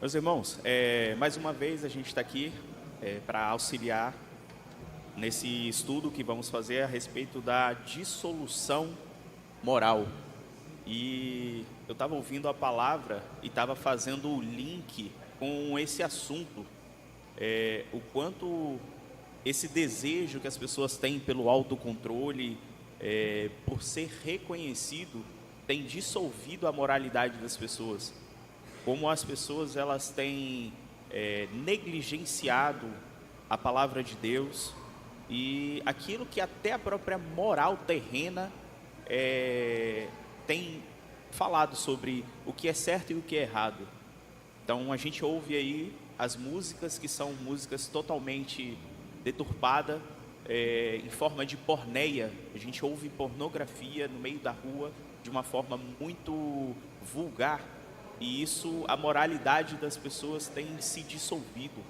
Meus irmãos, mais uma vez a gente está aqui para auxiliar nesse estudo que vamos fazer a respeito da dissolução moral. E eu estava ouvindo a palavra e estava fazendo o link com esse assunto, o quanto esse desejo que as pessoas têm pelo autocontrole, por ser reconhecido, tem dissolvido a moralidade das pessoas. Como as pessoas elas têm negligenciado a palavra de Deus e aquilo que até a própria moral terrena tem falado sobre o que é certo e o que é errado. Então a gente ouve aí as músicas que são músicas totalmente deturpadas, em forma de porneia. A gente ouve pornografia no meio da rua de uma forma muito vulgar. E isso, a moralidade das pessoas tem se dissolvido.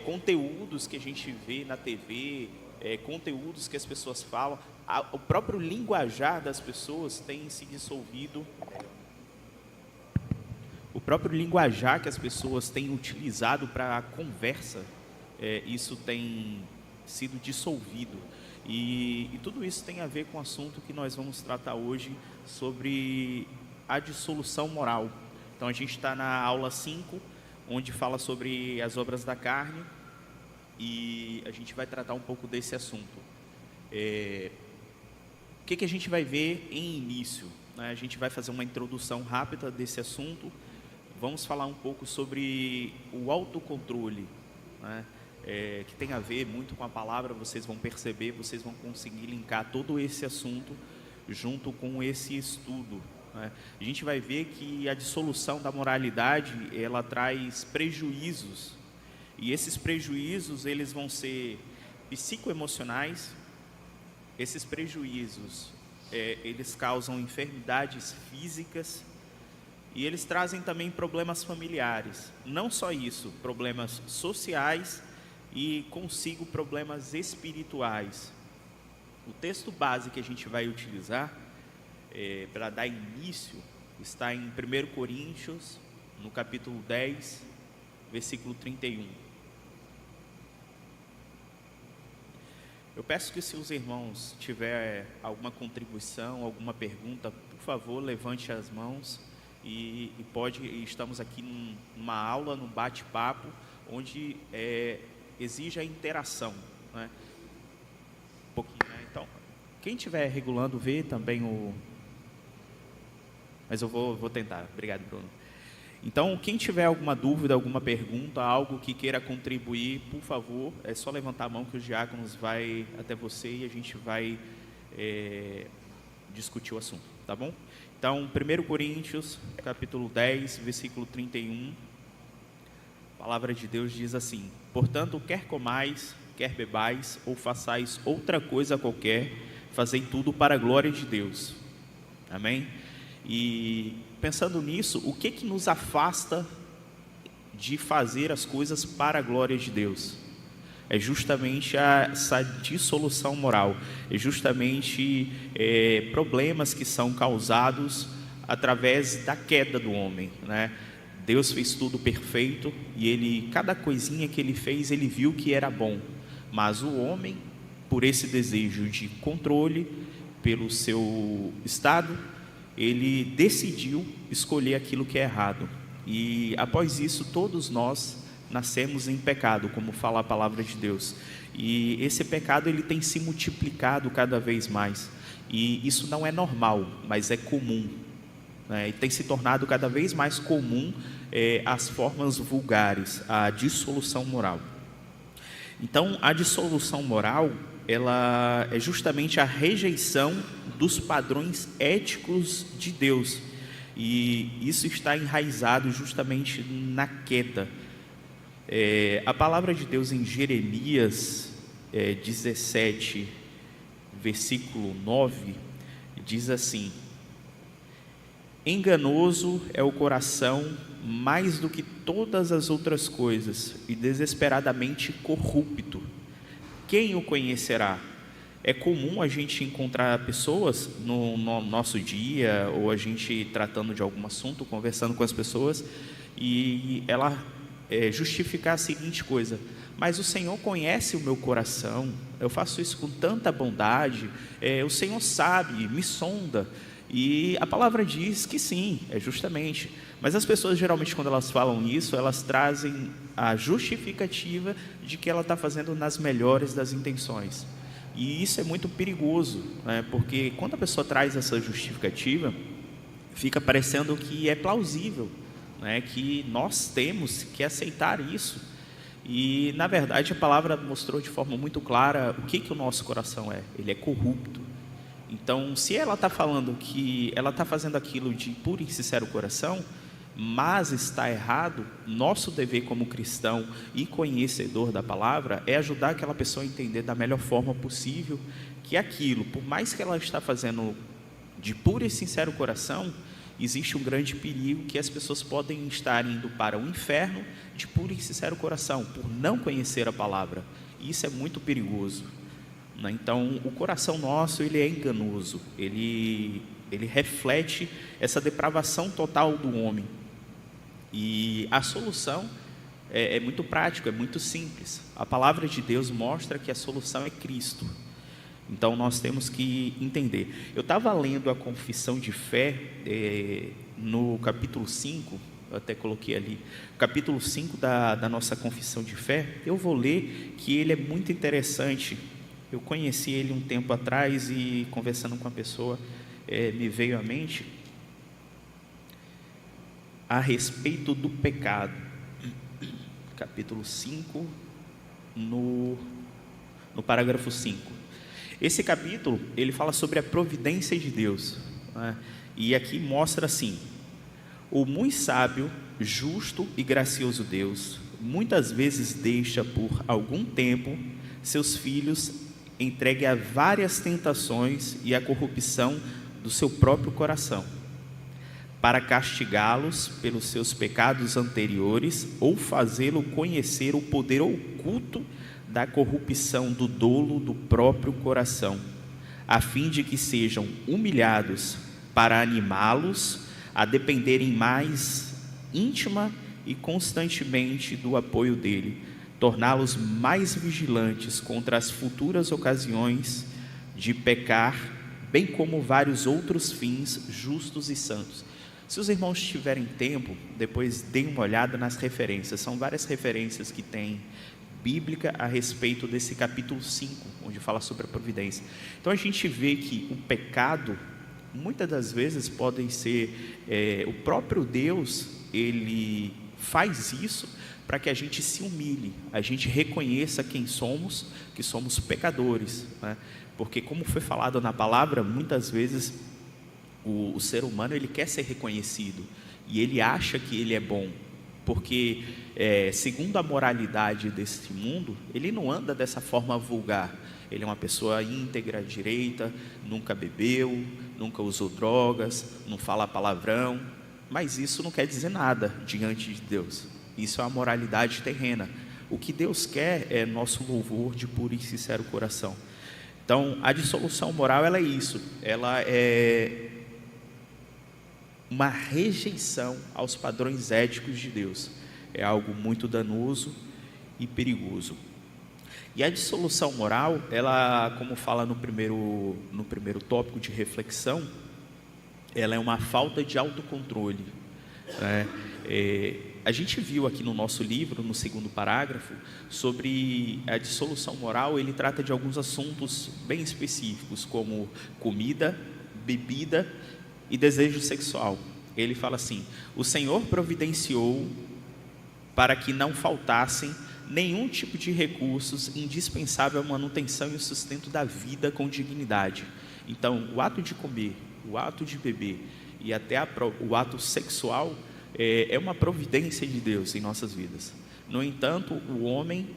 Conteúdos que a gente vê na TV, conteúdos que as pessoas falam, o próprio linguajar das pessoas tem se dissolvido. O próprio linguajar que as pessoas têm utilizado para a conversa, isso tem sido dissolvido. E tudo isso tem a ver com o assunto que nós vamos tratar hoje sobre a dissolução moral. Então a gente está na aula 5, onde fala sobre as obras da carne, e a gente vai tratar um pouco desse assunto. O que a gente vai ver em início? Né? A gente vai fazer uma introdução rápida desse assunto, vamos falar um pouco sobre o autocontrole, né? Que tem a ver muito com a palavra, vocês vão perceber, vocês vão conseguir linkar todo esse assunto junto com esse estudo. A gente vai ver que a dissolução da moralidade, ela traz prejuízos, e esses prejuízos, eles vão ser psicoemocionais. Esses prejuízos, eles causam enfermidades físicas, e eles trazem também problemas familiares. Não só isso, problemas sociais e consigo problemas espirituais. O texto base que a gente vai utilizar para dar início está em 1 Coríntios, no capítulo 10, versículo 31. Eu peço que, se os irmãos tiverem alguma contribuição, alguma pergunta, por favor, levante as mãos e estamos aqui numa aula, num bate-papo, onde exige a interação, né? Um pouquinho, né? Então, quem estiver regulando, vê também Mas eu vou tentar. Obrigado, Bruno. Então, quem tiver alguma dúvida, alguma pergunta, algo que queira contribuir, por favor, é só levantar a mão que os diáconos vai até você e a gente vai discutir o assunto, tá bom? Então, 1 Coríntios, capítulo 10, versículo 31, a palavra de Deus diz assim: portanto, quer comais, quer bebais, ou façais outra coisa qualquer, fazei tudo para a glória de Deus. Amém? E pensando nisso, o que nos afasta de fazer as coisas para a glória de Deus? É justamente essa dissolução moral, é justamente problemas que são causados através da queda do homem, né? Deus fez tudo perfeito e cada coisinha que ele fez, ele viu que era bom, mas o homem, por esse desejo de controle, pelo seu estado, ele decidiu escolher aquilo que é errado. E após isso, todos nós nascemos em pecado, como fala a palavra de Deus. E esse pecado, ele tem se multiplicado cada vez mais. E isso não é normal, mas é comum, né? E tem se tornado cada vez mais comum as formas vulgares, a dissolução moral. Então, a dissolução moral, ela é justamente a rejeição dos padrões éticos de Deus, e isso está enraizado justamente na queda. A palavra de Deus em Jeremias 17, versículo 9, diz assim: enganoso é o coração mais do que todas as outras coisas, e desesperadamente corrupto. Quem o conhecerá? É comum a gente encontrar pessoas no nosso dia, ou a gente tratando de algum assunto, conversando com as pessoas, e ela justificar a seguinte coisa: mas o Senhor conhece o meu coração, eu faço isso com tanta bondade, o Senhor sabe, me sonda. E a palavra diz que sim, justamente. Mas as pessoas geralmente, quando elas falam isso, elas trazem a justificativa de que ela está fazendo nas melhores das intenções. E isso é muito perigoso, né? Porque quando a pessoa traz essa justificativa, fica parecendo que é plausível, né? Que nós temos que aceitar isso. E, na verdade, a palavra mostrou de forma muito clara o que o nosso coração é. Ele é corrupto. Então, se ela está falando que ela está fazendo aquilo de puro e sincero coração, mas está errado, nosso dever como cristão e conhecedor da palavra é ajudar aquela pessoa a entender da melhor forma possível que aquilo, por mais que ela está fazendo de puro e sincero coração, existe um grande perigo que as pessoas podem estar indo para o inferno de puro e sincero coração, por não conhecer a palavra. E isso é muito perigoso. Então, o coração nosso, ele é enganoso, ele reflete essa depravação total do homem. E a solução é muito prática, é muito simples. A palavra de Deus mostra que a solução é Cristo. Então, nós temos que entender. Eu estava lendo a Confissão de Fé no capítulo 5, eu até coloquei ali, capítulo 5 da nossa Confissão de Fé. Eu vou ler que ele é muito interessante. Eu conheci ele um tempo atrás e, conversando com a pessoa, me veio à mente a respeito do pecado. Capítulo 5, no parágrafo 5. Esse capítulo, ele fala sobre a providência de Deus, né? E aqui mostra assim: o muito sábio, justo e gracioso Deus, muitas vezes deixa por algum tempo seus filhos entregue a várias tentações e a corrupção do seu próprio coração, para castigá-los pelos seus pecados anteriores ou fazê-lo conhecer o poder oculto da corrupção do dolo do próprio coração, a fim de que sejam humilhados, para animá-los a dependerem mais íntima e constantemente do apoio dele, torná-los mais vigilantes contra as futuras ocasiões de pecar, bem como vários outros fins justos e santos. Se os irmãos tiverem tempo, depois deem uma olhada nas referências. São várias referências que tem bíblica a respeito desse capítulo 5, onde fala sobre a providência. Então a gente vê que o pecado, muitas das vezes, podem ser o próprio Deus, ele faz isso para que a gente se humilhe, a gente reconheça quem somos, que somos pecadores, né? Porque, como foi falado na palavra, muitas vezes o ser humano, ele quer ser reconhecido e ele acha que ele é bom, porque segundo a moralidade deste mundo, ele não anda dessa forma vulgar. Ele é uma pessoa íntegra, direita, nunca bebeu, nunca usou drogas, não fala palavrão, mas isso não quer dizer nada diante de Deus. Isso é uma moralidade terrena. O que Deus quer é nosso louvor de puro e sincero coração. Então, a dissolução moral, ela é isso. Ela é uma rejeição aos padrões éticos de Deus. É algo muito danoso e perigoso. E a dissolução moral, ela, como fala no primeiro tópico de reflexão, ela é uma falta de autocontrole, né? A gente viu aqui no nosso livro, no segundo parágrafo, sobre a dissolução moral. Ele trata de alguns assuntos bem específicos, como comida, bebida e desejo sexual. Ele fala assim: o Senhor providenciou para que não faltassem nenhum tipo de recursos indispensável à manutenção e o sustento da vida com dignidade. Então, o ato de comer, o ato de beber e até o ato sexual é uma providência de Deus em nossas vidas. No entanto, o homem,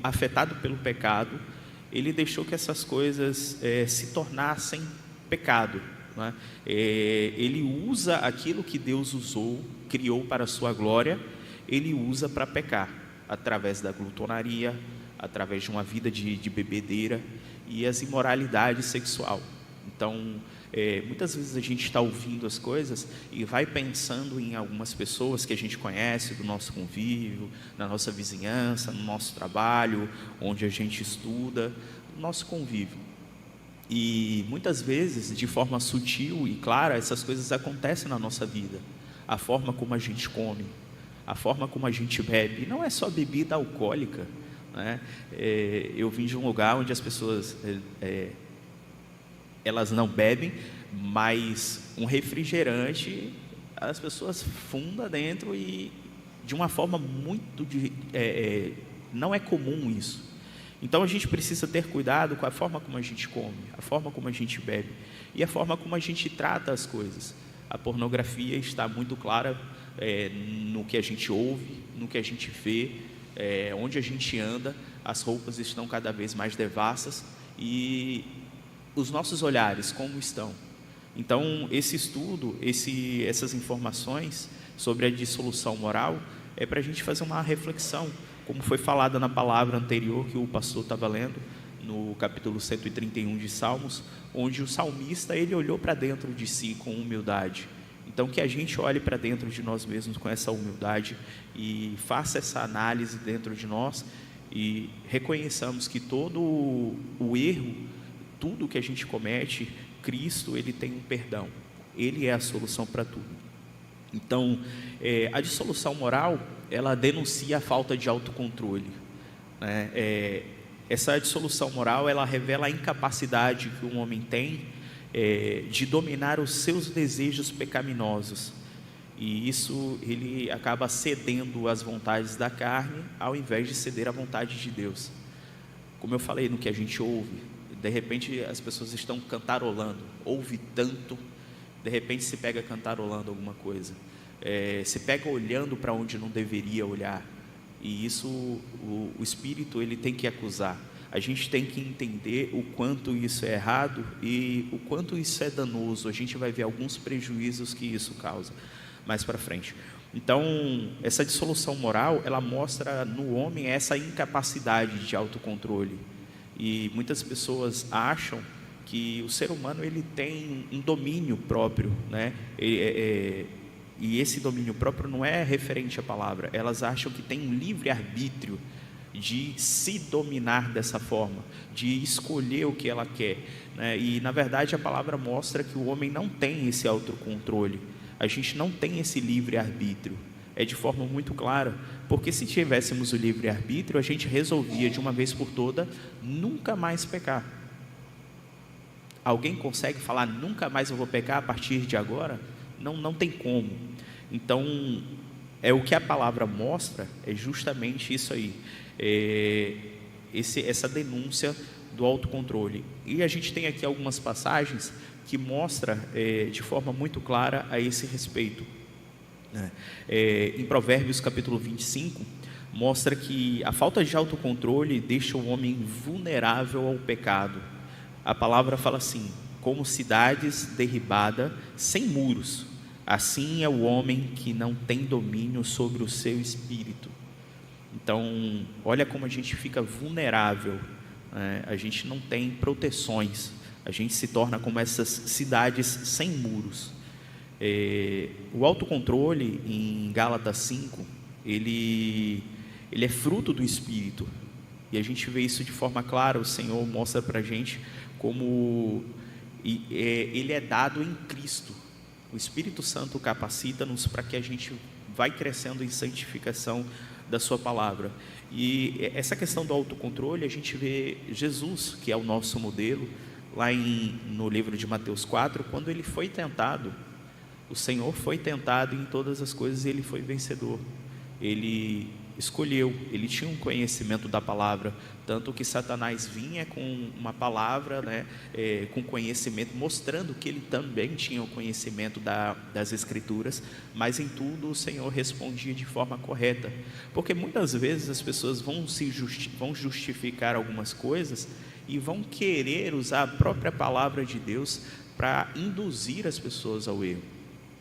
afetado pelo pecado, ele deixou que essas coisas se tornassem pecado, né? Ele usa aquilo que Deus criou para a sua glória, ele usa para pecar, através da glutonaria, através de uma vida de bebedeira e as imoralidades sexual. Então, Muitas vezes a gente está ouvindo as coisas e vai pensando em algumas pessoas que a gente conhece, do nosso convívio, na nossa vizinhança, no nosso trabalho, onde a gente estuda, no nosso convívio. E muitas vezes, de forma sutil e clara, essas coisas acontecem na nossa vida. A forma como a gente come, a forma como a gente bebe, não é só bebida alcoólica, né? Eu vim de um lugar onde as pessoas elas não bebem, mas um refrigerante as pessoas fundam dentro e de uma forma muito não é comum isso. Então a gente precisa ter cuidado com a forma como a gente come, a forma como a gente bebe e a forma como a gente trata as coisas. A pornografia está muito clara no que a gente ouve, no que a gente vê, onde a gente anda. As roupas estão cada vez mais devassas e os nossos olhares como estão. Então esse estudo, essas informações sobre a dissolução moral é para a gente fazer uma reflexão, como foi falada na palavra anterior que o pastor estava lendo, no capítulo 131 de Salmos, onde o salmista ele olhou para dentro de si com humildade. Então que a gente olhe para dentro de nós mesmos com essa humildade e faça essa análise dentro de nós e reconheçamos que todo o erro, tudo que a gente comete, Cristo ele tem um perdão, Ele é a solução para tudo. Então a dissolução moral ela denuncia a falta de autocontrole, né? Essa dissolução moral ela revela a incapacidade que um homem tem de dominar os seus desejos pecaminosos, e isso ele acaba cedendo às vontades da carne ao invés de ceder à vontade de Deus. Como eu falei, no que a gente ouve, de repente as pessoas estão cantarolando, ouve tanto, de repente se pega cantarolando alguma coisa, se pega olhando para onde não deveria olhar, e isso o Espírito ele tem que acusar. A gente tem que entender o quanto isso é errado e o quanto isso é danoso. A gente vai ver alguns prejuízos que isso causa mais para frente. Então essa dissolução moral ela mostra no homem essa incapacidade de autocontrole, e muitas pessoas acham que o ser humano ele tem um domínio próprio, né? E esse domínio próprio não é referente à palavra. Elas acham que tem um livre arbítrio de se dominar dessa forma, de escolher o que ela quer, né? E na verdade a palavra mostra que o homem não tem esse autocontrole. A gente não tem esse livre arbítrio. É de forma muito clara, porque se tivéssemos o livre arbítrio, a gente resolvia de uma vez por toda nunca mais pecar. Alguém consegue falar nunca mais eu vou pecar a partir de agora? Não tem como. Então o que a palavra mostra é justamente isso aí, essa denúncia do autocontrole. E a gente tem aqui algumas passagens que mostram de forma muito clara a esse respeito. Em Provérbios capítulo 25 mostra que a falta de autocontrole deixa o homem vulnerável ao pecado. A palavra fala assim: como cidades derribadas sem muros, assim é o homem que não tem domínio sobre o seu espírito. Então olha como a gente fica vulnerável, né? A gente não tem proteções, a gente se torna como essas cidades sem muros. O autocontrole em Gálatas 5 ele é fruto do Espírito, e a gente vê isso de forma clara. O Senhor mostra para a gente como ele é dado em Cristo. O Espírito Santo capacita-nos para que a gente vai crescendo em santificação da sua palavra. E essa questão do autocontrole, a gente vê Jesus, que é o nosso modelo, lá no livro de Mateus 4, quando ele foi tentado. O Senhor foi tentado em todas as coisas e ele foi vencedor. Ele escolheu, ele tinha um conhecimento da palavra, tanto que Satanás vinha com uma palavra, né, com conhecimento, mostrando que ele também tinha o conhecimento das Escrituras, mas em tudo o Senhor respondia de forma correta, porque muitas vezes as pessoas vão justificar algumas coisas e vão querer usar a própria palavra de Deus para induzir as pessoas ao erro.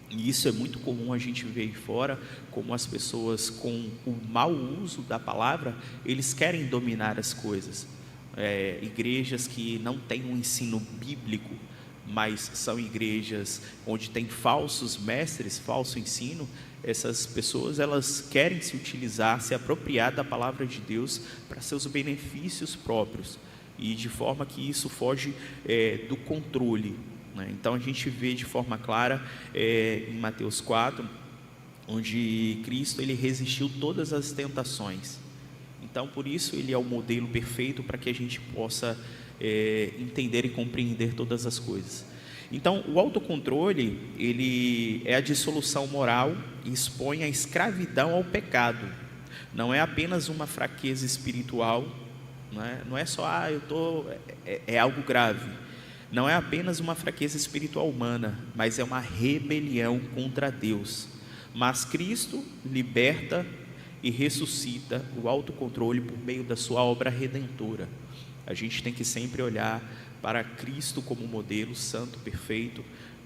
E isso é muito comum a gente ver aí fora, como as pessoas com o mau uso da palavra, eles querem dominar as coisas. Igrejas que não têm um ensino bíblico, mas são igrejas onde tem falsos mestres, falso ensino. Essas pessoas, elas querem se utilizar, se apropriar da palavra de Deus para seus benefícios próprios, e de forma que isso foge do controle, né? Então a gente vê de forma clara em Mateus 4, onde Cristo ele resistiu todas as tentações. Então por isso ele é o modelo perfeito para que a gente possa entender e compreender todas as coisas. Então o autocontrole, ele é a dissolução moral e expõe a escravidão ao pecado. Não é apenas uma fraqueza espiritual, não é só é algo grave. Não é apenas uma fraqueza espiritual humana, mas é uma rebelião contra Deus. Mas Cristo liberta e ressuscita o autocontrole por meio da sua obra redentora. A gente tem que sempre olhar para Cristo como modelo santo, perfeito,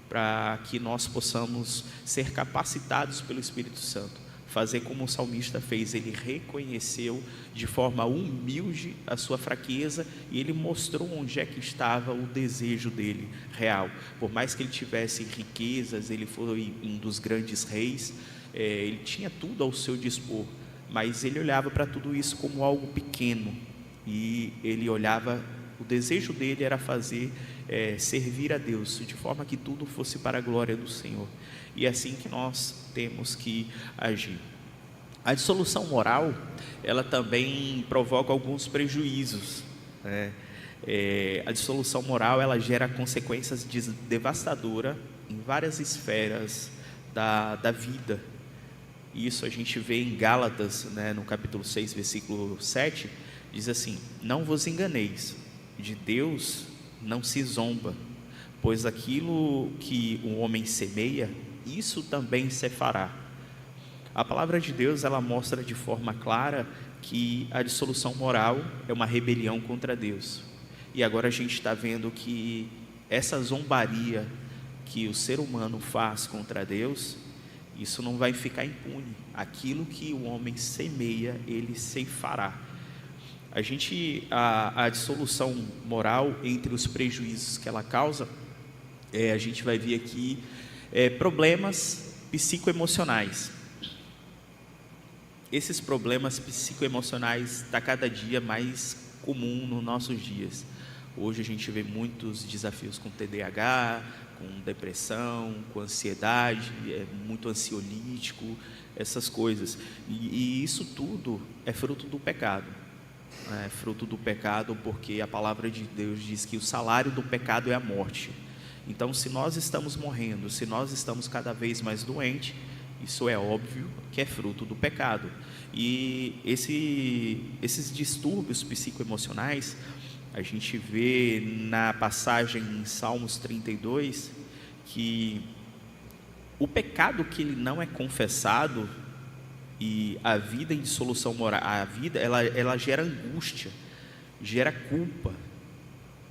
para que nós possamos ser capacitados pelo Espírito Santo, fazer como o salmista fez. Ele reconheceu de forma humilde a sua fraqueza e ele mostrou onde é que estava o desejo dele real. Por mais que ele tivesse riquezas, ele foi um dos grandes reis, ele tinha tudo ao seu dispor, mas ele olhava para tudo isso como algo pequeno, e ele olhava, o desejo dele era servir a Deus, de forma que tudo fosse para a glória do Senhor. E é assim que nós temos que agir. A dissolução moral, ela também provoca alguns prejuízos, né? A dissolução moral, ela gera consequências devastadoras em várias esferas da vida. Isso a gente vê em Gálatas, né, no capítulo 6, versículo 7, diz assim: não vos enganeis, de Deus não se zomba, pois aquilo que o homem semeia, isso também se fará. A palavra de Deus, ela mostra de forma clara que a dissolução moral é uma rebelião contra Deus. E agora a gente está vendo que essa zombaria que o ser humano faz contra Deus, isso não vai ficar impune. Aquilo que o homem semeia, ele ceifará. A dissolução moral, entre os prejuízos que ela causa, a gente vai ver aqui problemas psicoemocionais. Esses problemas psicoemocionais estão cada dia mais comum nos nossos dias. Hoje a gente vê muitos desafios com TDAH, com depressão, com ansiedade, muito ansiolítico, essas coisas. E isso tudo é fruto do pecado. É fruto do pecado, porque a palavra de Deus diz que o salário do pecado é a morte. Então, se nós estamos morrendo, se nós estamos cada vez mais doentes, isso é óbvio que é fruto do pecado. E esses distúrbios psicoemocionais, a gente vê na passagem em Salmos 32, que o pecado que ele não é confessado, e a vida em dissolução moral, a vida ela gera angústia, gera culpa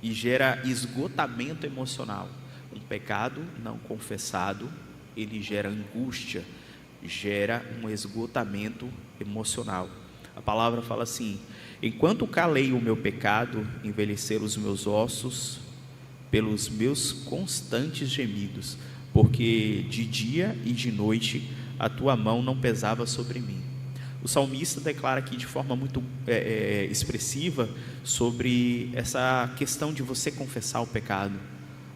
e gera esgotamento emocional. Um pecado não confessado, ele gera angústia, gera um esgotamento emocional. A palavra fala assim: enquanto calei o meu pecado, envelheceram os meus ossos pelos meus constantes gemidos, porque de dia e de noite a tua mão não pesava sobre mim. O salmista declara aqui de forma muito expressiva sobre essa questão de você confessar o pecado.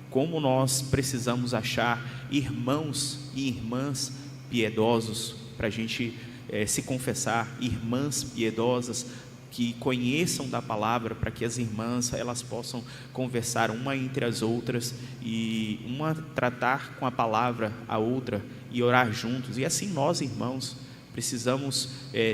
Como nós precisamos achar irmãos e irmãs piedosos para a gente se confessar, irmãs piedosas que conheçam da palavra, para que as irmãs elas possam conversar uma entre as outras, e uma tratar com a palavra a outra e orar juntos. E assim nós, irmãos, precisamos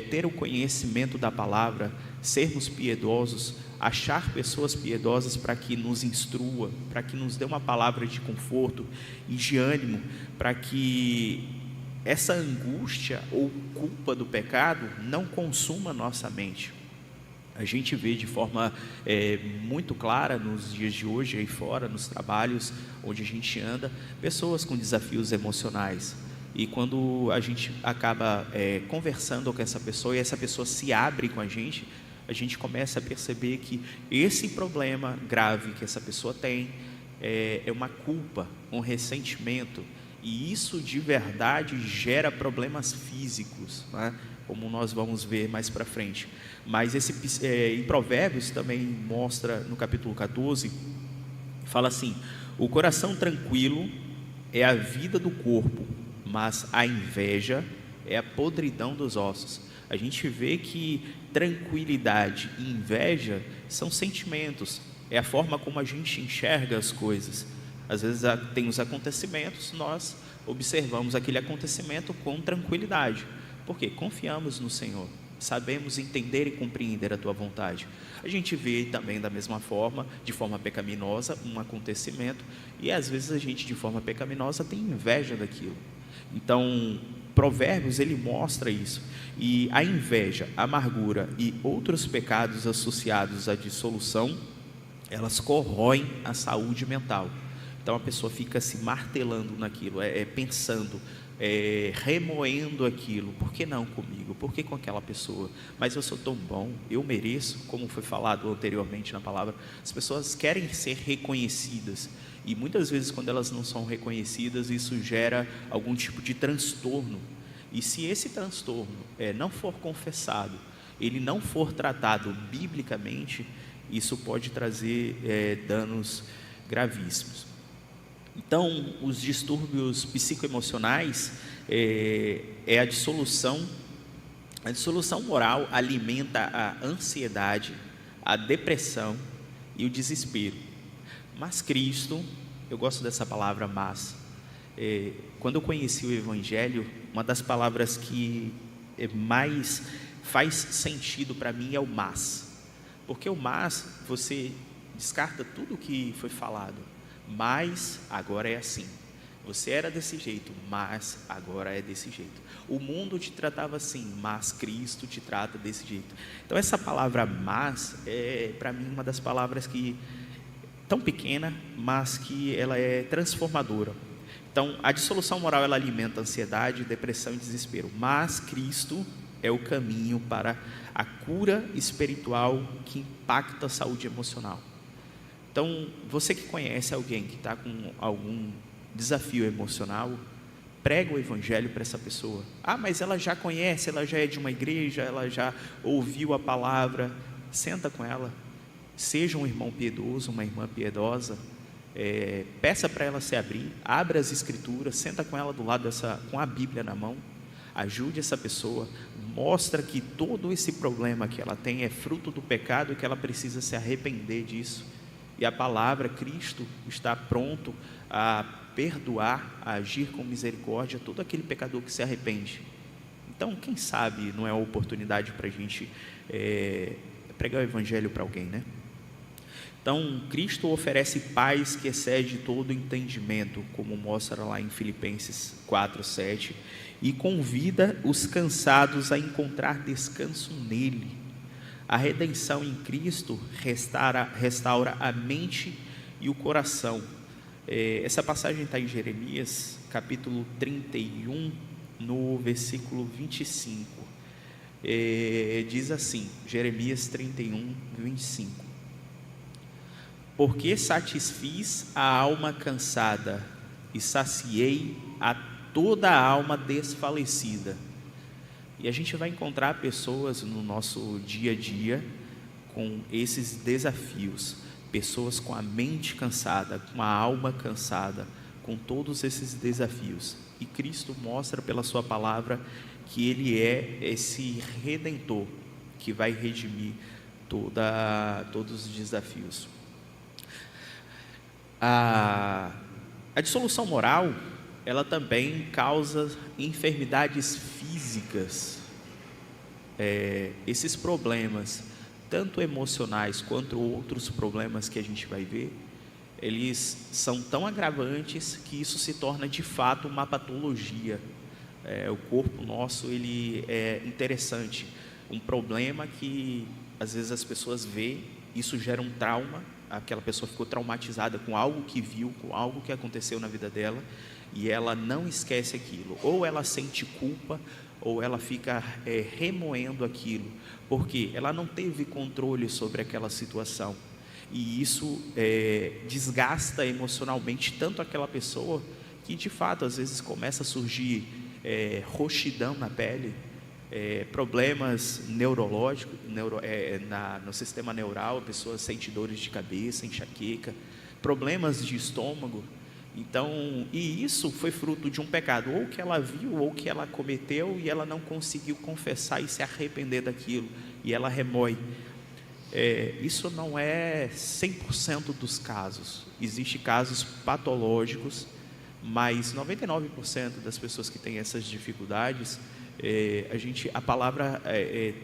ter o conhecimento da palavra, sermos piedosos, achar pessoas piedosas para que nos instrua, para que nos dê uma palavra de conforto e de ânimo, para que essa angústia ou culpa do pecado não consuma nossa mente. A gente vê de forma muito clara nos dias de hoje, aí fora, nos trabalhos onde a gente anda, pessoas com desafios emocionais. E quando a gente acaba conversando com essa pessoa, e essa pessoa se abre com a gente começa a perceber que esse problema grave que essa pessoa tem é uma culpa, um ressentimento, e isso de verdade gera problemas físicos, né? Como nós vamos ver mais para frente. Mas em Provérbios também mostra, no capítulo 14, fala assim: o coração tranquilo é a vida do corpo, mas a inveja é a podridão dos ossos. A gente vê que tranquilidade e inveja são sentimentos, é a forma como a gente enxerga as coisas. Às vezes tem os acontecimentos, nós observamos aquele acontecimento com tranquilidade, porque confiamos no Senhor, sabemos entender e compreender a Tua vontade. A gente vê também da mesma forma, de forma pecaminosa, um acontecimento, e às vezes a gente de forma pecaminosa tem inveja daquilo. Então, Provérbios ele mostra isso, e a inveja, a amargura e outros pecados associados à dissolução, elas corroem a saúde mental. Então a pessoa fica se martelando naquilo, pensando, remoendo aquilo. Por que não comigo? Por que com aquela pessoa? Mas eu sou tão bom, eu mereço, como foi falado anteriormente na palavra. As pessoas querem ser reconhecidas, e muitas vezes quando elas não são reconhecidas, isso gera algum tipo de transtorno. E se esse transtorno não for confessado, ele não for tratado biblicamente, isso pode trazer danos gravíssimos. Então, os distúrbios psicoemocionais é a dissolução. A dissolução moral alimenta a ansiedade, a depressão e o desespero. Mas Cristo, eu gosto dessa palavra mas, quando eu conheci o Evangelho, uma das palavras que mais faz sentido para mim é o mas. Porque o mas, você descarta tudo o que foi falado. Mas agora é assim. Você era desse jeito, mas agora é desse jeito. O mundo te tratava assim, mas Cristo te trata desse jeito. Então essa palavra mas é para mim uma das palavras que tão pequena, mas que ela é transformadora. Então a dissolução moral ela alimenta ansiedade, depressão e desespero. Mas Cristo é o caminho para a cura espiritual que impacta a saúde emocional. Então, você que conhece alguém que está com algum desafio emocional, prega o Evangelho para essa pessoa. Ah, mas ela já conhece, ela já é de uma igreja, ela já ouviu a palavra. Senta com ela, seja um irmão piedoso, uma irmã piedosa, peça para ela se abrir, abra as escrituras, senta com ela do lado com a Bíblia na mão, ajude essa pessoa, mostra que todo esse problema que ela tem é fruto do pecado e que ela precisa se arrepender disso. E a palavra, Cristo está pronto a perdoar, a agir com misericórdia todo aquele pecador que se arrepende. Então, quem sabe não é uma oportunidade para a gente pregar o Evangelho para alguém, né? Então, Cristo oferece paz que excede todo entendimento, como mostra lá em Filipenses 4:7, e convida os cansados a encontrar descanso nele. A redenção em Cristo restaura a mente e o coração. Essa passagem está em Jeremias, capítulo 31, no versículo 25. Diz assim, Jeremias 31, 25. Porque satisfiz a alma cansada e saciei a toda a alma desfalecida. E a gente vai encontrar pessoas no nosso dia a dia com esses desafios, pessoas com a mente cansada, com a alma cansada, com todos esses desafios. E Cristo mostra pela sua palavra que Ele é esse Redentor que vai redimir todos os desafios. A dissolução moral, ela também causa enfermidades físicas. Esses problemas, tanto emocionais quanto outros problemas que a gente vai ver, eles são tão agravantes que isso se torna de fato uma patologia. O corpo nosso ele é interessante, um problema que às vezes as pessoas veem, isso gera um trauma, aquela pessoa ficou traumatizada com algo que viu, com algo que aconteceu na vida dela, e ela não esquece aquilo, ou ela sente culpa, ou ela fica remoendo aquilo, porque ela não teve controle sobre aquela situação. E isso desgasta emocionalmente tanto aquela pessoa que, de fato, às vezes começa a surgir roxidão na pele, problemas neurológicos, no sistema neural, a pessoa sente dores de cabeça, enxaqueca, problemas de estômago. Então, e isso foi fruto de um pecado, ou que ela viu, ou que ela cometeu, e ela não conseguiu confessar e se arrepender daquilo, e ela remói. Isso não é 100% dos casos. Existem casos patológicos, mas 99% das pessoas que têm essas dificuldades, a palavra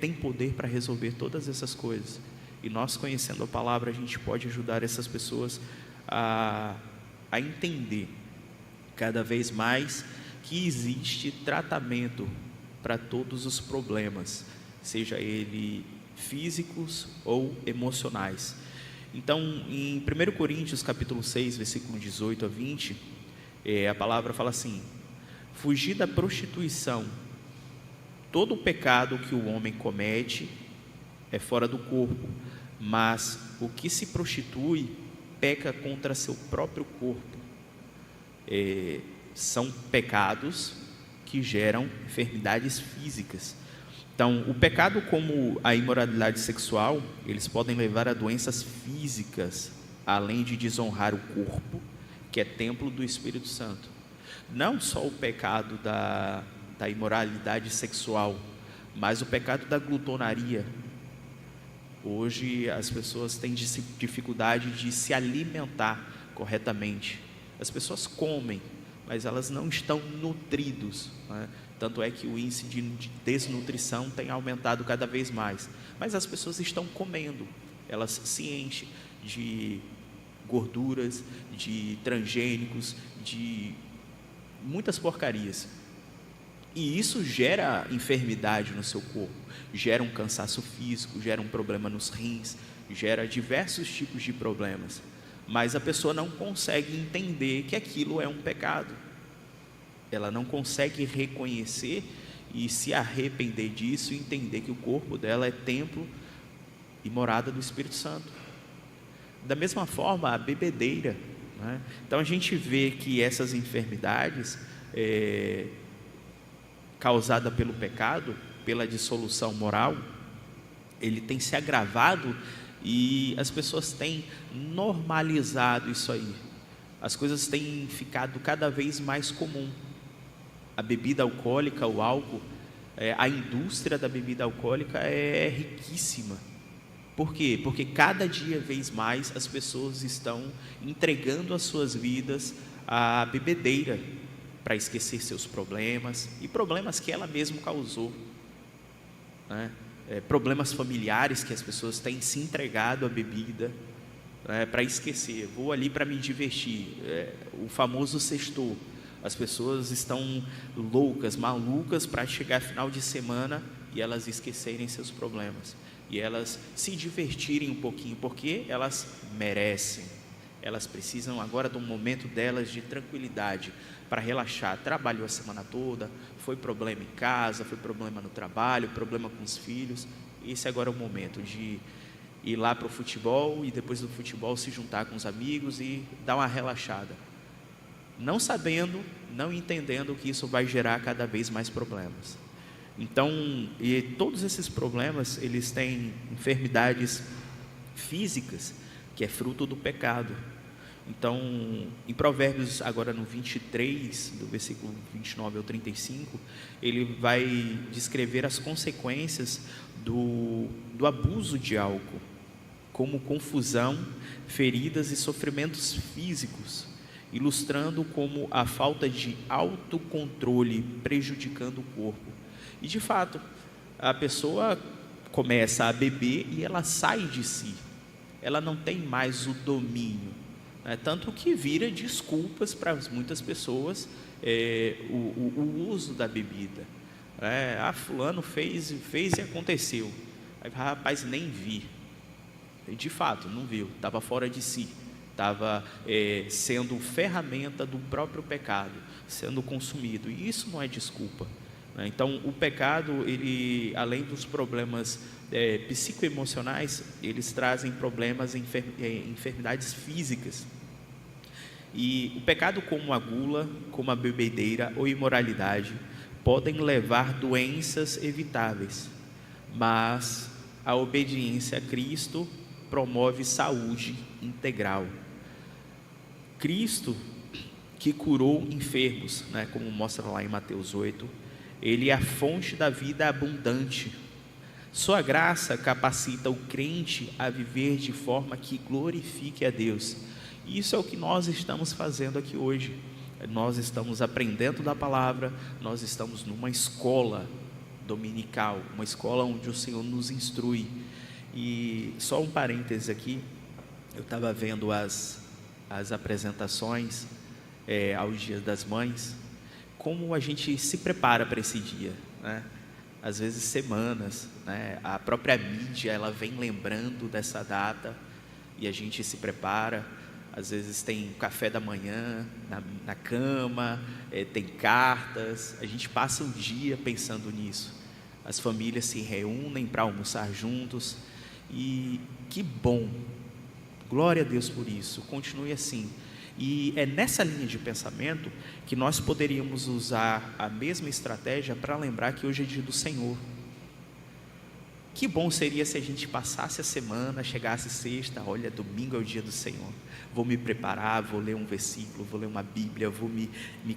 tem poder para resolver todas essas coisas. E nós, conhecendo a palavra, a gente pode ajudar essas pessoas a entender cada vez mais que existe tratamento para todos os problemas, seja ele físicos ou emocionais. Então, em 1 Coríntios capítulo 6, versículo 18 a 20, a palavra fala assim: fugir da prostituição. Todo o pecado que o homem comete é fora do corpo, mas o que se prostitui peca contra seu próprio corpo. São pecados que geram enfermidades físicas. Então, o pecado, como a imoralidade sexual, eles podem levar a doenças físicas, além de desonrar o corpo, que é templo do Espírito Santo. Não só o pecado da imoralidade sexual, mas o pecado da glutonaria. Hoje as pessoas têm dificuldade de se alimentar corretamente. As pessoas comem, mas elas não estão nutridos, né? Tanto é que o índice de desnutrição tem aumentado cada vez mais. Mas as pessoas estão comendo, elas se enchem de gorduras, de transgênicos, de muitas porcarias. E isso gera enfermidade no seu corpo, gera um cansaço físico, gera um problema nos rins, gera diversos tipos de problemas. Mas a pessoa não consegue entender que aquilo é um pecado. Ela não consegue reconhecer e se arrepender disso e entender que o corpo dela é templo e morada do Espírito Santo. Da mesma forma, a bebedeira, né? Então a gente vê que essas enfermidades causada pelo pecado, pela dissolução moral, ele tem se agravado e as pessoas têm normalizado isso aí. As coisas têm ficado cada vez mais comum. A bebida alcoólica, o álcool, a indústria da bebida alcoólica é riquíssima. Por quê? Porque cada dia vez mais as pessoas estão entregando as suas vidas à bebedeira, para esquecer seus problemas e problemas que ela mesma causou, né? Problemas familiares que as pessoas têm se entregado à bebida, né? Para esquecer, vou ali para me divertir, o famoso sextou. As pessoas estão loucas, malucas para chegar final de semana e elas esquecerem seus problemas e elas se divertirem um pouquinho, porque elas merecem. Elas precisam agora de um momento delas de tranquilidade para relaxar. Trabalhou a semana toda, foi problema em casa, foi problema no trabalho, problema com os filhos. Esse agora é o momento de ir lá para o futebol e depois do futebol se juntar com os amigos e dar uma relaxada. Não sabendo, não entendendo que isso vai gerar cada vez mais problemas. Então, e todos esses problemas, eles têm enfermidades físicas, que é fruto do pecado. Então, em Provérbios, agora no 23, do versículo 29 ao 35, ele vai descrever as consequências do abuso de álcool, como confusão, feridas e sofrimentos físicos, ilustrando como a falta de autocontrole prejudicando o corpo. E de fato, a pessoa começa a beber e ela sai de si, ela não tem mais o domínio, né? Tanto que vira desculpas para muitas pessoas o uso da bebida. Fulano fez e aconteceu. Aí, rapaz, nem vi. E de fato, não viu, estava fora de si, estava sendo ferramenta do próprio pecado, sendo consumido. E isso não é desculpa. né? Então, o pecado, ele, além dos problemas psicoemocionais, eles trazem problemas, enfermidades físicas. E o pecado, como a gula, como a bebedeira ou imoralidade, podem levar doenças evitáveis, mas a obediência a Cristo promove saúde integral. Cristo, que curou enfermos, né, como mostra lá em Mateus 8, Ele é a fonte da vida abundante. Sua graça capacita o crente a viver de forma que glorifique a Deus. E isso é o que nós estamos fazendo aqui hoje. Nós estamos aprendendo da palavra, nós estamos numa escola dominical, uma escola onde o Senhor nos instrui. E só um parêntese aqui, eu estava vendo as apresentações aos Dias das Mães, como a gente se prepara para esse dia, né? Às vezes semanas, né? A própria mídia, ela vem lembrando dessa data e a gente se prepara. Às vezes tem café da manhã na cama, tem cartas, a gente passa o dia pensando nisso. As famílias se reúnem para almoçar juntos e que bom, glória a Deus por isso, continue assim. E é nessa linha de pensamento que nós poderíamos usar a mesma estratégia para lembrar que hoje é dia do Senhor. Que bom seria se a gente passasse a semana, chegasse sexta, olha, domingo é o dia do Senhor. Vou me preparar, vou ler um versículo, vou ler uma Bíblia, vou me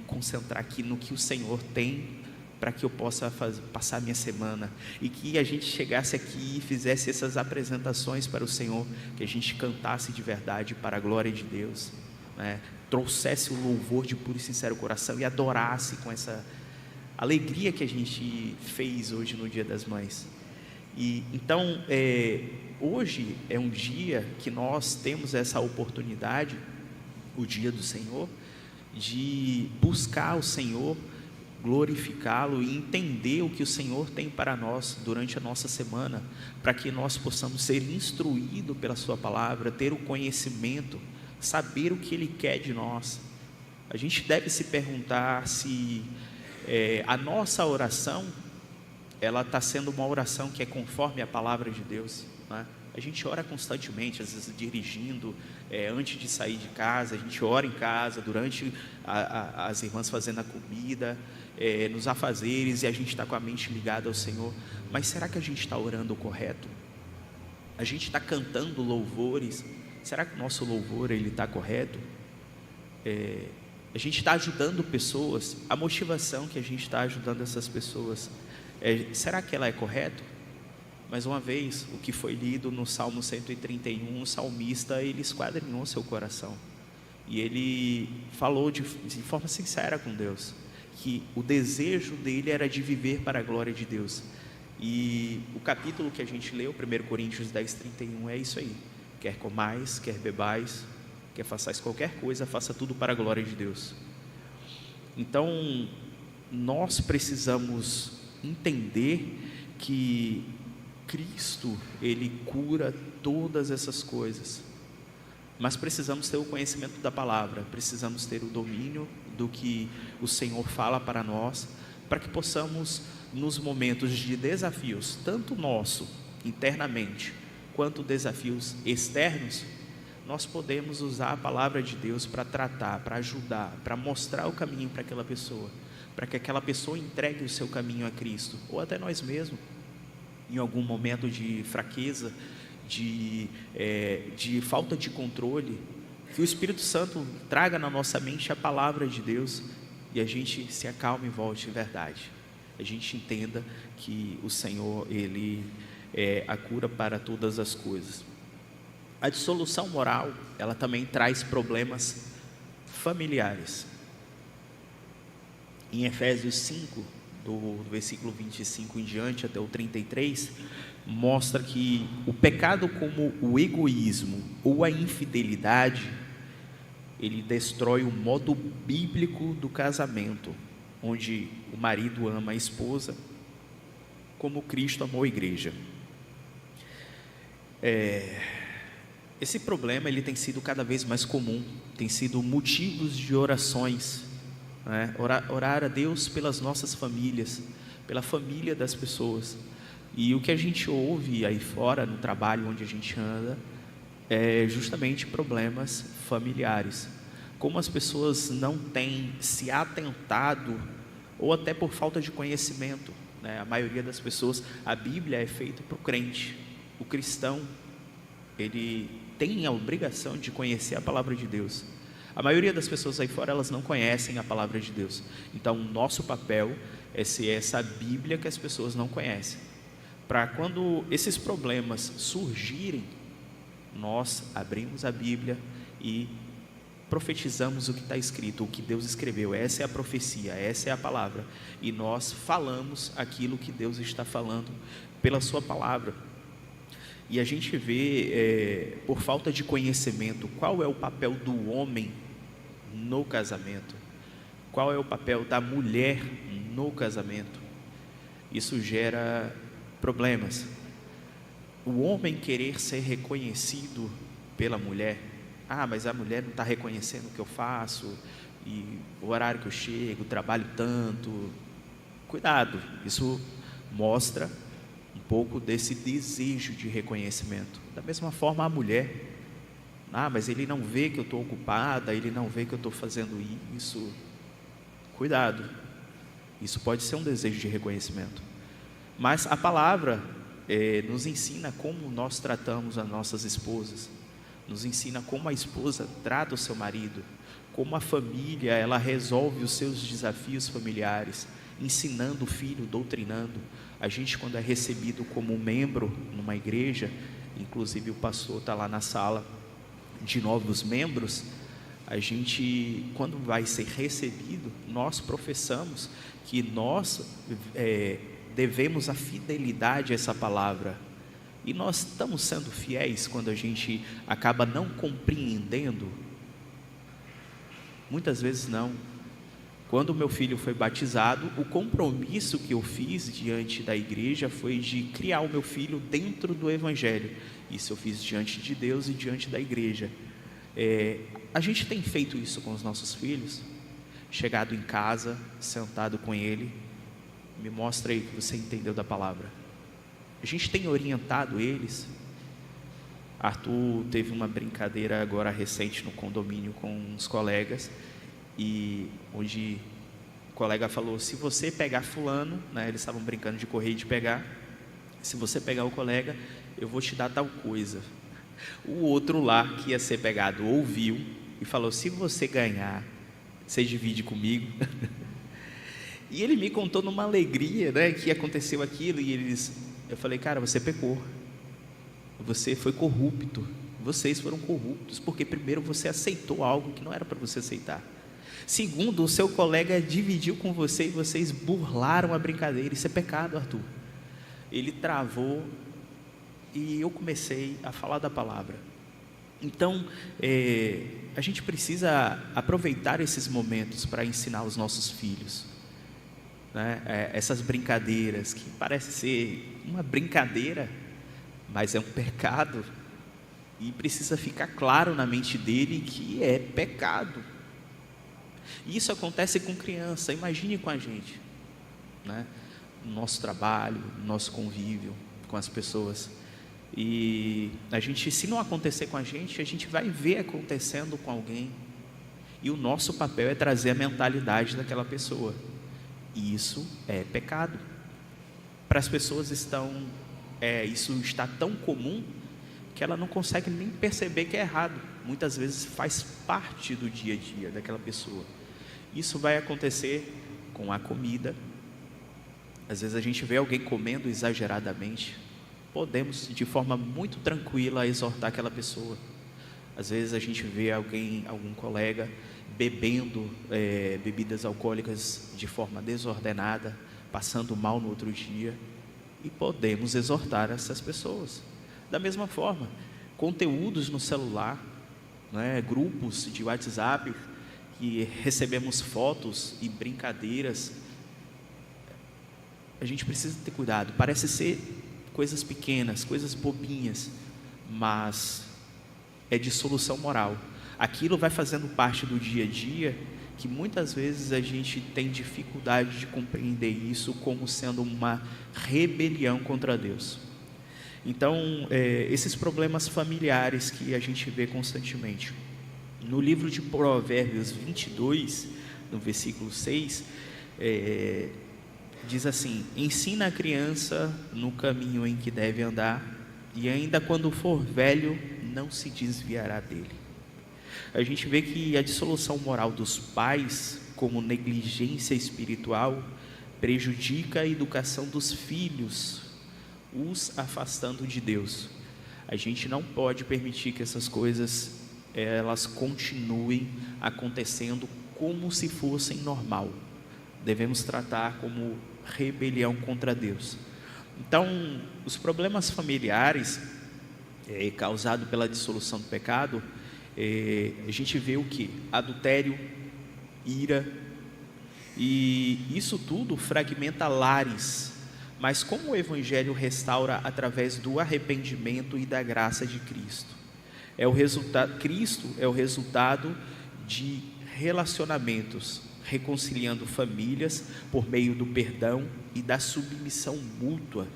concentrar aqui no que o Senhor tem para que eu possa passar a minha semana. E que a gente chegasse aqui e fizesse essas apresentações para o Senhor, que a gente cantasse de verdade para a glória de Deus, né? Trouxesse o louvor de puro e sincero coração e adorasse com essa alegria que a gente fez hoje no Dia das Mães. E então, hoje é um dia que nós temos essa oportunidade, o dia do Senhor, de buscar o Senhor, glorificá-lo e entender o que o Senhor tem para nós durante a nossa semana, para que nós possamos ser instruídos pela sua palavra, ter o conhecimento, saber o que Ele quer de nós. A gente deve se perguntar se a nossa oração, ela está sendo uma oração que é conforme a palavra de Deus, né? A gente ora constantemente, às vezes dirigindo, antes de sair de casa, a gente ora em casa, durante as irmãs fazendo a comida, nos afazeres, e a gente está com a mente ligada ao Senhor. Mas será que a gente está orando o correto? A gente está cantando louvores, será que o nosso louvor está correto? A gente está ajudando pessoas, a motivação que a gente está ajudando essas pessoas, será que ela é correta? Mais uma vez, o que foi lido no Salmo 131, o salmista, ele esquadrinhou seu coração. E ele falou de forma sincera com Deus, que o desejo dele era de viver para a glória de Deus. E o capítulo que a gente leu, 1 Coríntios 10, 31, é isso aí. Quer comais, quer bebais, quer façais qualquer coisa, faça tudo para a glória de Deus. Então, nós precisamos entender que Cristo, Ele cura todas essas coisas, mas precisamos ter o conhecimento da palavra, precisamos ter o domínio do que o Senhor fala para nós, para que possamos, nos momentos de desafios, tanto nosso, internamente, quanto desafios externos, nós podemos usar a palavra de Deus para tratar, para ajudar, para mostrar o caminho para aquela pessoa, para que aquela pessoa entregue o seu caminho a Cristo, ou até nós mesmos, em algum momento de fraqueza, de falta de controle, que o Espírito Santo traga na nossa mente a palavra de Deus e a gente se acalme e volte em verdade. A gente entenda que o Senhor, Ele é a cura para todas as coisas. A dissolução moral, ela também traz problemas familiares. Em Efésios 5, do versículo 25 em diante até o 33, mostra que o pecado, como o egoísmo ou a infidelidade, ele destrói o modo bíblico do casamento, onde o marido ama a esposa como Cristo amou a igreja. Esse problema, ele tem sido cada vez mais comum, tem sido motivos de orações, né? Orar a Deus pelas nossas famílias, pela família das pessoas. E o que a gente ouve aí fora, no trabalho onde a gente anda, é justamente problemas familiares. Como as pessoas não têm se atentado, ou até por falta de conhecimento, né? A maioria das pessoas, a Bíblia é feita para o crente. O cristão, ele tem a obrigação de conhecer a palavra de Deus. A maioria das pessoas aí fora, elas não conhecem a palavra de Deus. Então, o nosso papel é ser essa Bíblia que as pessoas não conhecem. Para quando esses problemas surgirem, nós abrimos a Bíblia e profetizamos o que está escrito, o que Deus escreveu. Essa é a profecia, essa é a palavra. E nós falamos aquilo que Deus está falando pela sua palavra. E a gente vê, por falta de conhecimento, qual é o papel do homem no casamento, qual é o papel da mulher no casamento. Isso gera problemas. O homem querer ser reconhecido pela mulher, mas a mulher não está reconhecendo o que eu faço, e o horário que eu chego, trabalho tanto. Cuidado, isso mostra um pouco desse desejo de reconhecimento. Da mesma forma a mulher, mas ele não vê que eu estou ocupada, ele não vê que eu estou fazendo isso. Cuidado, isso pode ser um desejo de reconhecimento. Mas a palavra nos ensina como nós tratamos as nossas esposas, nos ensina como a esposa trata o seu marido, como a família ela resolve os seus desafios familiares, ensinando o filho, doutrinando. A gente, quando é recebido como membro numa igreja, inclusive o pastor está lá na sala de novos membros, a gente, quando vai ser recebido, nós professamos que nós devemos a fidelidade a essa palavra. E nós estamos sendo fiéis quando a gente acaba não compreendendo? Muitas vezes não. Quando o meu filho foi batizado, o compromisso que eu fiz diante da igreja foi de criar o meu filho dentro do Evangelho. Isso eu fiz diante de Deus e diante da igreja. A gente tem feito isso com os nossos filhos? Chegado em casa, sentado com ele, me mostra aí que você entendeu da palavra. A gente tem orientado eles. Arthur teve uma brincadeira agora recente no condomínio com uns colegas, e onde o colega falou: se você pegar fulano, né, eles estavam brincando de correr e de pegar, se você pegar o colega, eu vou te dar tal coisa. O outro lá, que ia ser pegado, ouviu e falou: se você ganhar, você divide comigo. E ele me contou numa alegria, né, que aconteceu aquilo, e eu falei: cara, você pecou, você foi corrupto, vocês foram corruptos, porque primeiro você aceitou algo que não era para você aceitar. Segundo, o seu colega dividiu com você e vocês burlaram a brincadeira. Isso é pecado, Arthur. Ele travou e eu comecei a falar da palavra. Então, a gente precisa aproveitar esses momentos para ensinar os nossos filhos, né? Essas brincadeiras que parece ser uma brincadeira, mas é um pecado, e precisa ficar claro na mente dele que é pecado. E isso acontece com criança. Imagine com a gente, né? No nosso trabalho, no nosso convívio com as pessoas. E a gente, se não acontecer com a gente vai ver acontecendo com alguém. E o nosso papel é trazer a mentalidade daquela pessoa. E isso é pecado. Para as pessoas isso está tão comum que ela não consegue nem perceber que é errado. Muitas vezes faz parte do dia a dia daquela pessoa. Isso vai acontecer com a comida. Às vezes a gente vê alguém comendo exageradamente, podemos de forma muito tranquila exortar aquela pessoa. Às vezes a gente vê algum colega bebendo bebidas alcoólicas de forma desordenada, passando mal no outro dia, e podemos exortar essas pessoas. Da mesma forma, conteúdos no celular, né, grupos de WhatsApp que recebemos fotos e brincadeiras, a gente precisa ter cuidado. Parece ser coisas pequenas, coisas bobinhas, mas é de solução moral. Aquilo vai fazendo parte do dia a dia, que muitas vezes a gente tem dificuldade de compreender isso como sendo uma rebelião contra Deus. Então, esses problemas familiares que a gente vê constantemente. No livro de Provérbios 22, no versículo 6, diz assim: ensina a criança no caminho em que deve andar, e ainda quando for velho, não se desviará dele. A gente vê que a dissolução moral dos pais, como negligência espiritual, prejudica a educação dos filhos, os afastando de Deus. A gente não pode permitir que essas coisas elas continuem acontecendo como se fossem normal. Devemos tratar como rebelião contra Deus. Então, os problemas familiares causados pela dissolução do pecado, a gente vê o que? Adultério, ira, e isso tudo fragmenta lares. Mas como o Evangelho restaura através do arrependimento e da graça de Cristo? Cristo é o resultado de relacionamentos, reconciliando famílias por meio do perdão e da submissão mútua.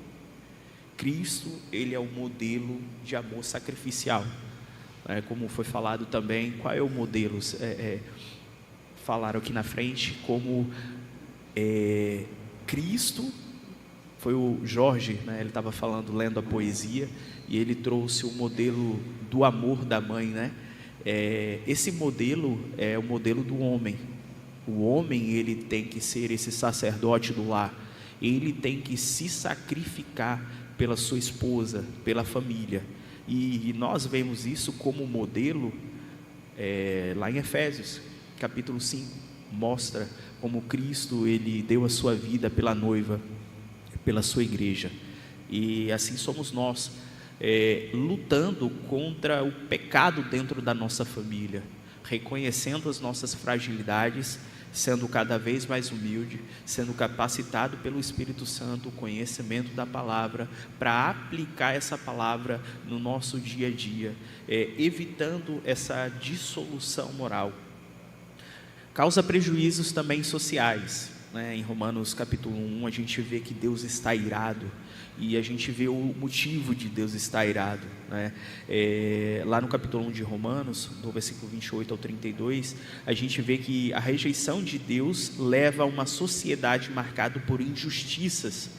Cristo, ele é o modelo de amor sacrificial. Como foi falado também, qual é o modelo? Falaram aqui na frente como Cristo. Foi o Jorge, ele estava falando, lendo a poesia, e ele trouxe o modelo do amor da mãe, esse modelo é o modelo do homem. O homem, ele tem que ser esse sacerdote do lar, ele tem que se sacrificar pela sua esposa, pela família, e nós vemos isso como modelo lá em Efésios, capítulo 5, mostra como Cristo, ele deu a sua vida pela noiva, pela sua igreja, e assim somos nós, lutando contra o pecado dentro da nossa família, reconhecendo as nossas fragilidades, sendo cada vez mais humilde, sendo capacitado pelo Espírito Santo, o conhecimento da palavra, para aplicar essa palavra no nosso dia a dia, evitando essa dissolução moral. Causa prejuízos também sociais. Em Romanos capítulo 1, a gente vê que Deus está irado, e a gente vê o motivo de Deus estar irado. Lá no capítulo 1 de Romanos, do versículo 28 ao 32, a gente vê que a rejeição de Deus leva a uma sociedade marcada por injustiças,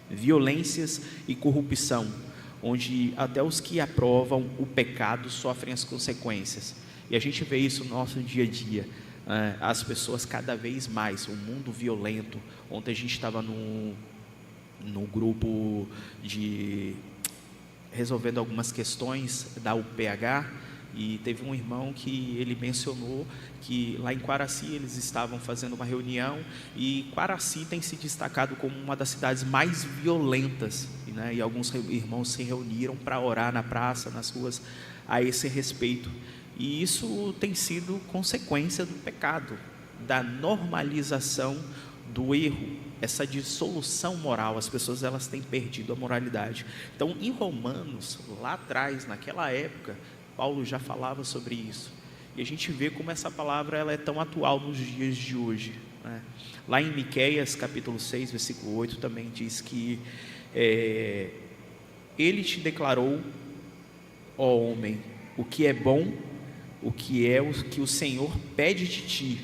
violências e corrupção, onde até os que aprovam o pecado sofrem as consequências, e a gente vê isso no nosso dia a dia. As pessoas cada vez mais, um mundo violento. Ontem a gente estava no grupo de resolvendo algumas questões da UPH, e teve um irmão que ele mencionou que lá em Quaraci eles estavam fazendo uma reunião, e Quaraci tem se destacado como uma das cidades mais violentas, e alguns irmãos se reuniram para orar na praça, nas ruas, a esse respeito. E isso tem sido consequência do pecado, da normalização do erro, essa dissolução moral. As pessoas elas têm perdido a moralidade. Então, em Romanos, lá atrás, naquela época, Paulo já falava sobre isso. E a gente vê como essa palavra ela é tão atual nos dias de hoje. Lá em Miqueias, capítulo 6, versículo 8, também diz que ele te declarou, ó homem, o que é bom, o que é o que o Senhor pede de ti,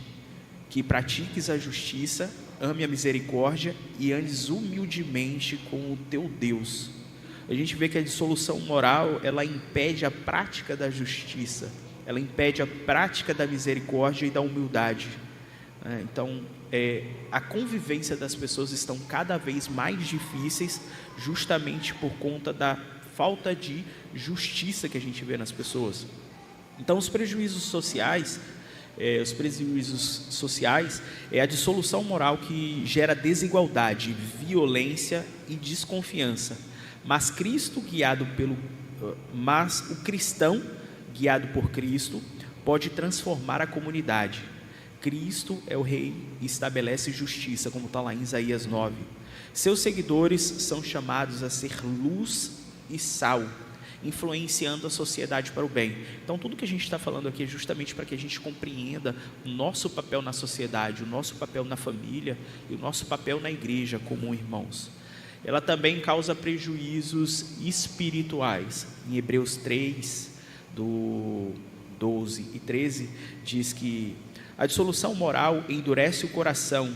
que pratiques a justiça, ame a misericórdia e andes humildemente com o teu Deus. A gente vê que a dissolução moral, ela impede a prática da justiça, ela impede a prática da misericórdia e da humildade. Então, a convivência das pessoas estão cada vez mais difíceis, justamente por conta da falta de justiça que a gente vê nas pessoas. Então, os prejuízos sociais é a dissolução moral que gera desigualdade, violência e desconfiança. Mas o cristão guiado por Cristo pode transformar a comunidade. Cristo é o Rei e estabelece justiça, como está lá em Isaías 9. Seus seguidores são chamados a ser luz e sal, influenciando a sociedade para o bem. Então, tudo que a gente está falando aqui é justamente para que a gente compreenda o nosso papel na sociedade, o nosso papel na família e o nosso papel na igreja como irmãos. Ela também causa prejuízos espirituais. Em Hebreus 3, do 12 e 13, diz que a dissolução moral endurece o coração.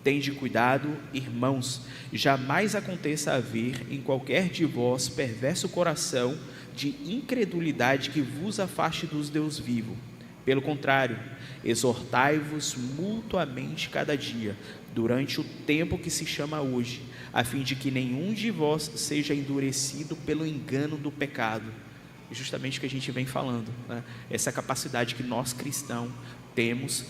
Tende cuidado, irmãos, jamais aconteça haver em qualquer de vós perverso coração de incredulidade que vos afaste dos Deus vivo. Pelo contrário, exortai-vos mutuamente cada dia, durante o tempo que se chama hoje, a fim de que nenhum de vós seja endurecido pelo engano do pecado. É justamente o que a gente vem falando, né? Essa capacidade que nós cristãos temos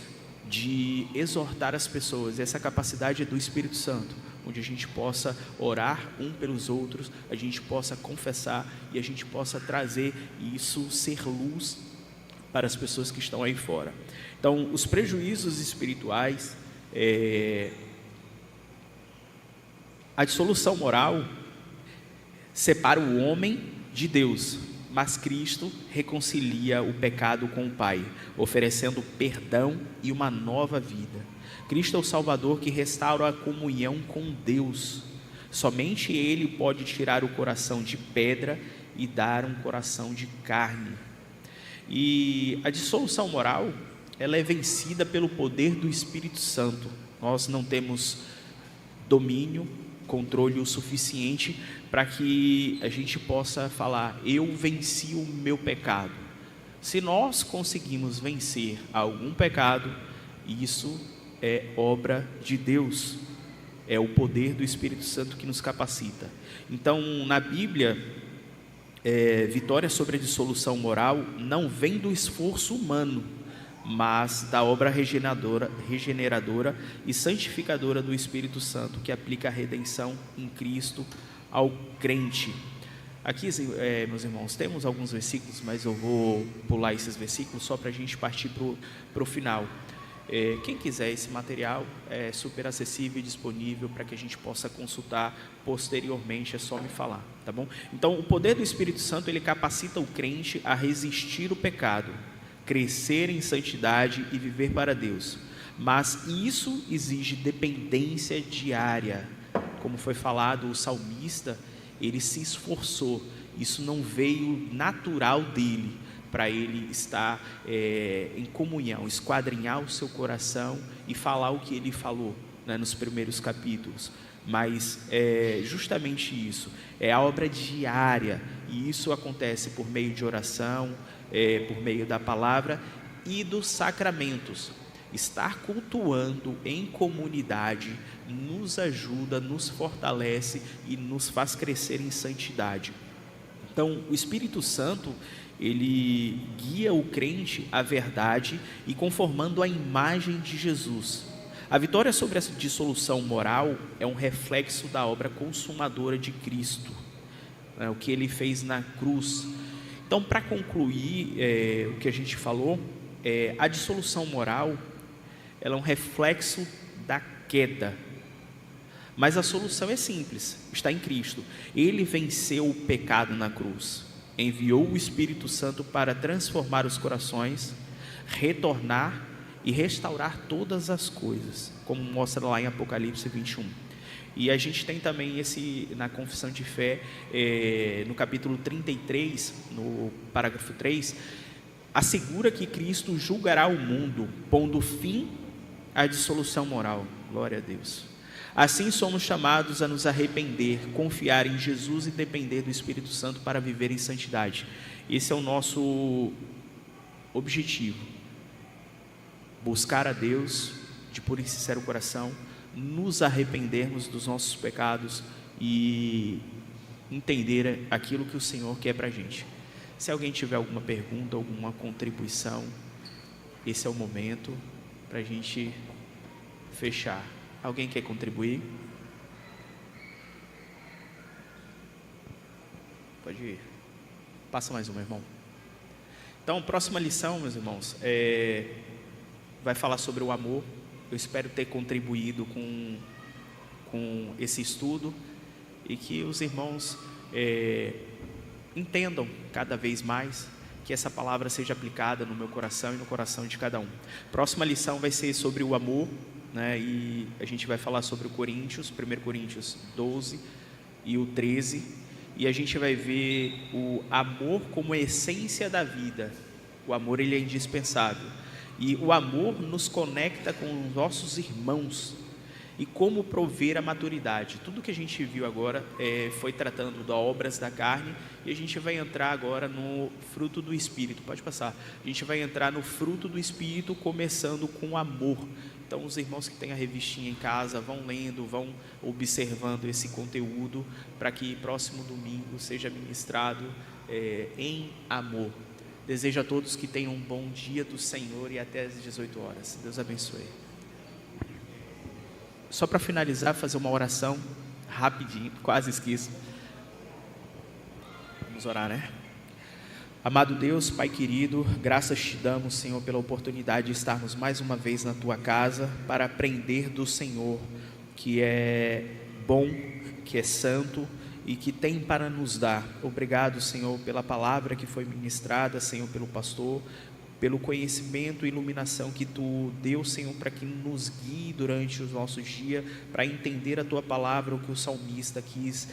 de exortar as pessoas, essa capacidade é do Espírito Santo, onde a gente possa orar um pelos outros, a gente possa confessar e a gente possa trazer isso, ser luz para as pessoas que estão aí fora. Então, os prejuízos espirituais, a dissolução moral separa o homem de Deus, mas Cristo reconcilia o pecado com o Pai, oferecendo perdão e uma nova vida. Cristo é o Salvador que restaura a comunhão com Deus. Somente Ele pode tirar o coração de pedra e dar um coração de carne. E a dissolução moral, ela é vencida pelo poder do Espírito Santo. Nós não temos domínio, controle o suficiente para que a gente possa falar, eu venci o meu pecado. Se nós conseguimos vencer algum pecado, isso é obra de Deus, é o poder do Espírito Santo que nos capacita. Então, na Bíblia, vitória sobre a dissolução moral não vem do esforço humano, mas da obra regeneradora e santificadora do Espírito Santo, que aplica a redenção em Cristo ao crente. Aqui, meus irmãos, temos alguns versículos, mas eu vou pular esses versículos só para a gente partir para o final. Quem quiser esse material é super acessível e disponível para que a gente possa consultar posteriormente, é só me falar, tá bom? Então, o poder do Espírito Santo, ele capacita o crente a resistir o pecado, crescer em santidade e viver para Deus, mas isso exige dependência diária. Como foi falado, o salmista, ele se esforçou, isso não veio natural dele, para ele estar em comunhão, esquadrinhar o seu coração e falar o que ele falou, né, nos primeiros capítulos. Mas é justamente isso, é a obra diária, e isso acontece por meio de oração, por meio da palavra e dos sacramentos. Estar cultuando em comunidade nos ajuda, nos fortalece e nos faz crescer em santidade. Então, o Espírito Santo, ele guia o crente à verdade e conformando a imagem de Jesus. A vitória sobre a dissolução moral é um reflexo da obra consumadora de Cristo, né, o que ele fez na cruz. Então, para concluir o que a gente falou, a dissolução moral, ela é um reflexo da queda, mas a solução é simples, está em Cristo. Ele venceu o pecado na cruz, enviou o Espírito Santo para transformar os corações, retornar e restaurar todas as coisas, como mostra lá em Apocalipse 21. E a gente tem também na confissão de fé, no capítulo 33, no parágrafo 3, assegura que Cristo julgará o mundo, pondo fim à dissolução moral. Glória a Deus. Assim somos chamados a nos arrepender, confiar em Jesus e depender do Espírito Santo para viver em santidade. Esse é o nosso objetivo. Buscar a Deus de puro e sincero coração, nos arrependermos dos nossos pecados e entender aquilo que o Senhor quer para a gente. Se alguém tiver alguma pergunta, alguma contribuição, esse é o momento para a gente fechar. Alguém quer contribuir? Pode ir. Passa mais uma, irmão. Então, próxima lição, meus irmãos, vai falar sobre o amor. Eu espero ter contribuído com esse estudo e que os irmãos entendam cada vez mais, que essa palavra seja aplicada no meu coração e no coração de cada um. Próxima lição vai ser sobre o amor, né? E a gente vai falar sobre o Coríntios, 1 Coríntios 12 e o 13, e a gente vai ver o amor como essência da vida. O amor, ele é indispensável, e o amor nos conecta com os nossos irmãos, e como prover a maturidade. Tudo que a gente viu agora foi tratando das obras da carne, e a gente vai entrar agora no fruto do Espírito. Pode passar. A gente vai entrar no fruto do Espírito, começando com amor. Então, os irmãos que têm a revistinha em casa, vão lendo, vão observando esse conteúdo, para que próximo domingo seja ministrado em amor. Desejo a todos que tenham um bom dia do Senhor, e até às 18 horas. Deus abençoe. Só para finalizar, fazer uma oração rapidinho, quase esqueço. Vamos orar, né? Amado Deus, Pai querido, graças te damos, Senhor, pela oportunidade de estarmos mais uma vez na Tua casa, para aprender do Senhor, que é bom, que é santo e que tem para nos dar. Obrigado, Senhor, pela palavra que foi ministrada, Senhor, pelo pastor, pelo conhecimento e iluminação que Tu deu, Senhor, para que nos guie durante os nossos dias, para entender a Tua palavra, o que o salmista quis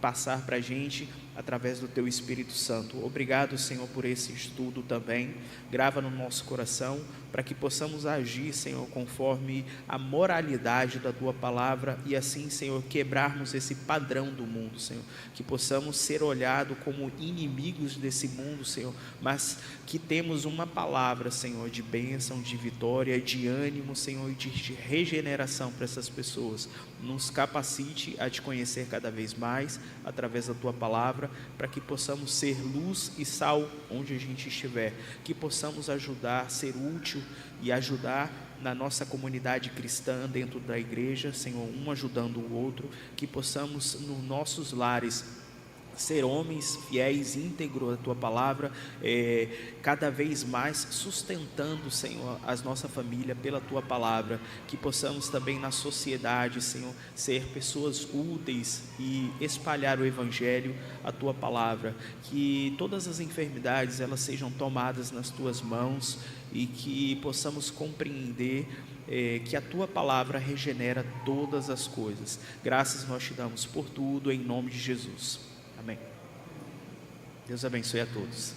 passar para a gente, através do Teu Espírito Santo. Obrigado, Senhor, por esse estudo também. Grava no nosso coração, para que possamos agir, Senhor, conforme a moralidade da Tua palavra, e assim, Senhor, quebrarmos esse padrão do mundo, Senhor, que possamos ser olhados como inimigos desse mundo, Senhor, mas que temos uma palavra, Senhor, de bênção, de vitória, de ânimo, Senhor, e de regeneração para essas pessoas. Nos capacite a Te conhecer cada vez mais, através da Tua palavra, para que possamos ser luz e sal onde a gente estiver, que possamos ajudar, ser útil e ajudar na nossa comunidade cristã, dentro da igreja, Senhor, um ajudando o outro, que possamos nos nossos lares ser homens fiéis, íntegros à Tua palavra, cada vez mais sustentando, Senhor, a nossa família pela Tua palavra, que possamos também na sociedade, Senhor, ser pessoas úteis e espalhar o Evangelho, a Tua palavra, que todas as enfermidades elas sejam tomadas nas Tuas mãos, e que possamos compreender que a Tua palavra regenera todas as coisas. Graças nós Te damos por tudo, em nome de Jesus. Amém. Deus abençoe a todos.